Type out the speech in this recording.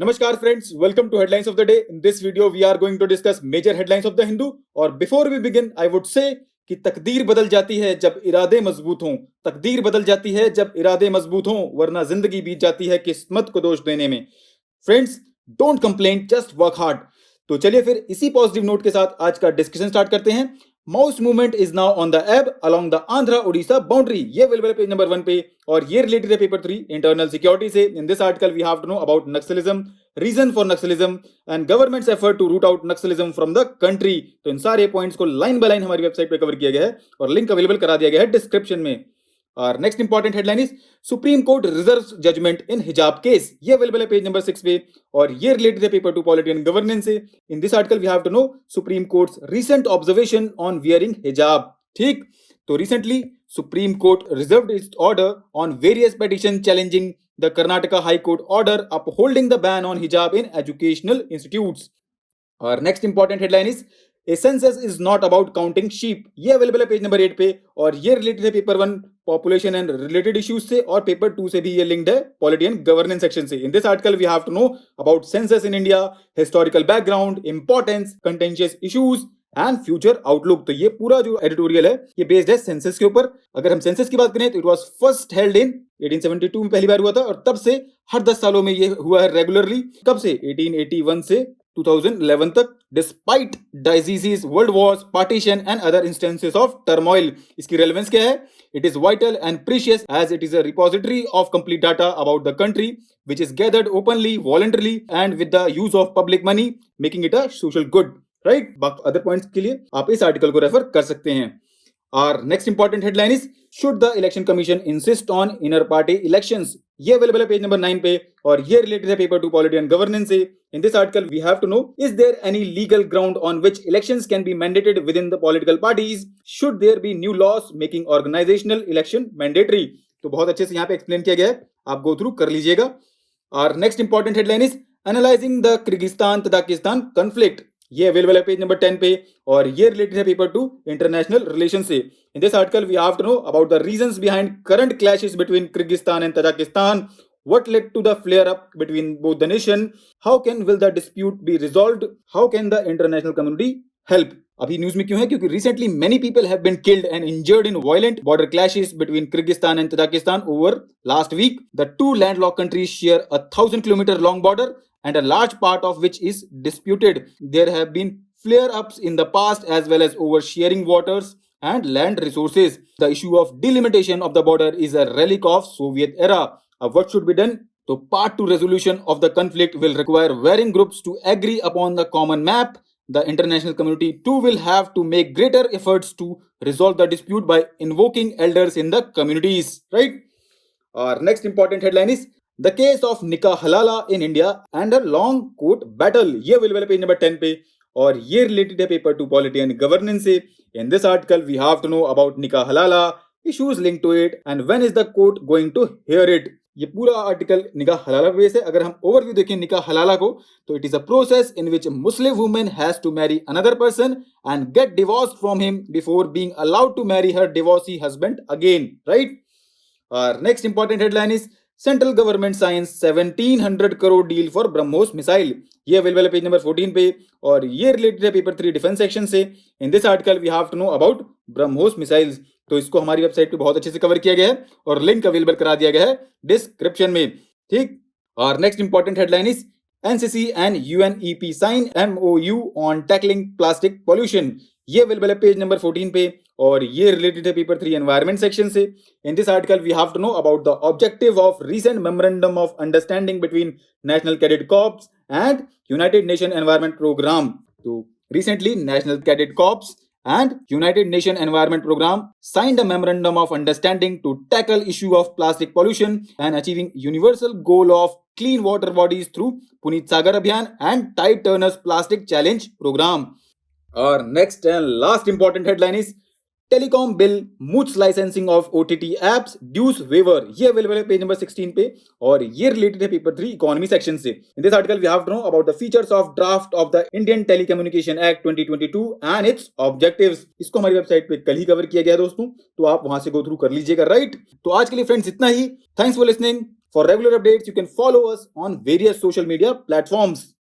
Namaskar friends, welcome to Headlines of the Day. In this video, we are going to discuss major headlines of the Hindu. और before we begin, I would say कि तकदीर बदल जाती है जब इरादे मजबूत हों। तकदीर बदल जाती है जब इरादे मजबूत हों, वरना जिंदगी बीत जाती है किस्मत को दोष देने में। Friends, don't complain, just work hard. तो चलिए फिर इसी पॉजिटिव नोट के साथ आज का डिस्कशन स्टार्ट करते हैं। Mouse movement is now on the above along the Andhra Odisha boundary. ये अवेलेबल है पेज नंबर 1 पे और ये रिलेटेड है पेपर 3 इंटरनल सिक्योरिटी से। In this article we have to know about Naxalism, reason for Naxalism and government's effort to root out Naxalism from the country. तो इन सारे पॉइंट्स को लाइन बाय लाइन हमारी वेबसाइट पे कवर किया गया है और लिंक अवेलेबल करा दिया गया है डिस्क्रिप्शन में। और next important headline is Supreme Court reserves judgment in hijab case. ये अवेलेबल है पेज नंबर 6 पे और ये रिलेटेड है पेपर 2 पॉलिटी एंड गवर्नेंस से। In this article we have to know supreme court's recent observation on wearing hijab. ठीक, तो recently supreme court reserved its order on various petition challenging the Karnataka high court order upholding the ban on hijab in educational institutes. और next important headline is a census is not about counting sheep. ये available है page number 8 पे और ये related है paper 1 population and related issues से और paper 2 से भी ये लिंक्ड है पॉलिटी एंड गवर्नेंस सेक्शन से। In this article we have to know about census in India, historical background, importance, contentious issues and future outlook. तो ये पूरा जो एडिटोरियल है ये बेस्ड है सेंसस के ऊपर। अगर हम सेंसस की बात करें तो it was first held in 1872 में पहली बार हुआ था और तब से हर 10 सालों में ये हुआ है रेगुलरली। कब से? 1881 से 2011 तक, despite diseases, world wars, partition and other instances of turmoil. इसकी रेलेवेंस क्या है? It is vital and precious as it is a repository of complete data about the country which is gathered openly, voluntarily and with the use of public money, making it a social good. Right, बाकी other points के लिए आप इस article को refer कर सकते हैं। और next important headline is should the election commission insist on inner party elections. ये अवेलेबल है पेज नंबर 9 पे और ये रिलेटेड है पेपर 2 पॉलिटी एंड गवर्नेंस से। In this article we have to know is there any legal ground on which elections can be mandated within the political parties, should there be new laws making organisational election mandatory. तो बहुत अच्छे से यहाँ पे explain किया गया है, आप गो थ्रू कर लीजिएगा। और next important headline is analysing the Kyrgyzstan Tajikistan conflict. ये अवेलेबल है पेज नंबर 10 पे और ये रिलेटेड है पेपर 2 इंटरनेशनल रिलेशन से। In this article we have to know about the reasons behind current clashes between Kyrgyzstan and Tajikistan, what led to the flare up between both the nation, how will the dispute be resolved, how can the international community help। अभी news में क्यों है? क्योंकि recently many people have been killed and injured in violent border clashes between Kyrgyzstan and Tajikistan over last week. The two landlocked countries share a 1,000-kilometer long border and a large part of which is disputed. There have been flare-ups in the past as well as over sharing waters and land resources. The issue of delimitation of the border is a relic of Soviet era. What should be done? So part 2 resolution of the conflict will require varying groups to agree upon the common map. The international community too will have to make greater efforts to resolve the dispute by invoking elders in the communities. Right? Our next important headline is the case of Nikah Halala in India and a long court battle. ये available है page number 10 पे और ये related है paper 2 polity and governance से। In this article we have to know about Nikah Halala, issues linked to it and when is the court going to hear it। ये पूरा article निकाह हलाला पे base है। अगर हम ओवरव्यू देखें निकाह हलाला को तो it is a process in which Muslim women has to marry another person and get divorce from him before being allowed to marry her divorcee husband again. Right, और next important headline is central government signs 1700 crore deal for BrahMos missile. ये available है page number 14 पे और ये related है paper 3 defence section से। In this article we have to know about BrahMos missiles. तो इसको हमारी वेबसाइट पे बहुत अच्छे से कवर किया गया है और लिंक अवेलेबल करा दिया गया है डिस्क्रिप्शन में। ठीक, और next important headline is NCC and UNEP sign MoU on tackling plastic pollution. ये अवेलेबल है पेज नंबर 14 पे और ये रिलेटेड है पेपर 3 एनवायरमेंट सेक्शन से। In this article we have to know about the objective of recent memorandum of understanding between National Cadet Corps and United Nation Environment Programme. तो recently National Cadet Corps and United Nations Environment Program signed a memorandum of understanding to tackle issue of plastic pollution and achieving universal goal of clean water bodies through Puneet Sagar Abhiyan and Tide Turner's Plastic Challenge Program। Our next and last important headline is telecom bill moots licensing of OTT apps dues waiver. ये available है page number 16 पे और ये related है paper 3 economy section से। In this article we have to know about the features of draft of the Indian telecommunication act 2022 and its objectives. इसको हमारी website पे कल ही कवर किया गया दोस्तों, तो आप वहां से गो थ्रू कर लीजिएगा। राइट, तो आज के लिए फ्रेंड्स इतना ही। Thanks for listening. For regular updates, you can follow us on various social media platforms.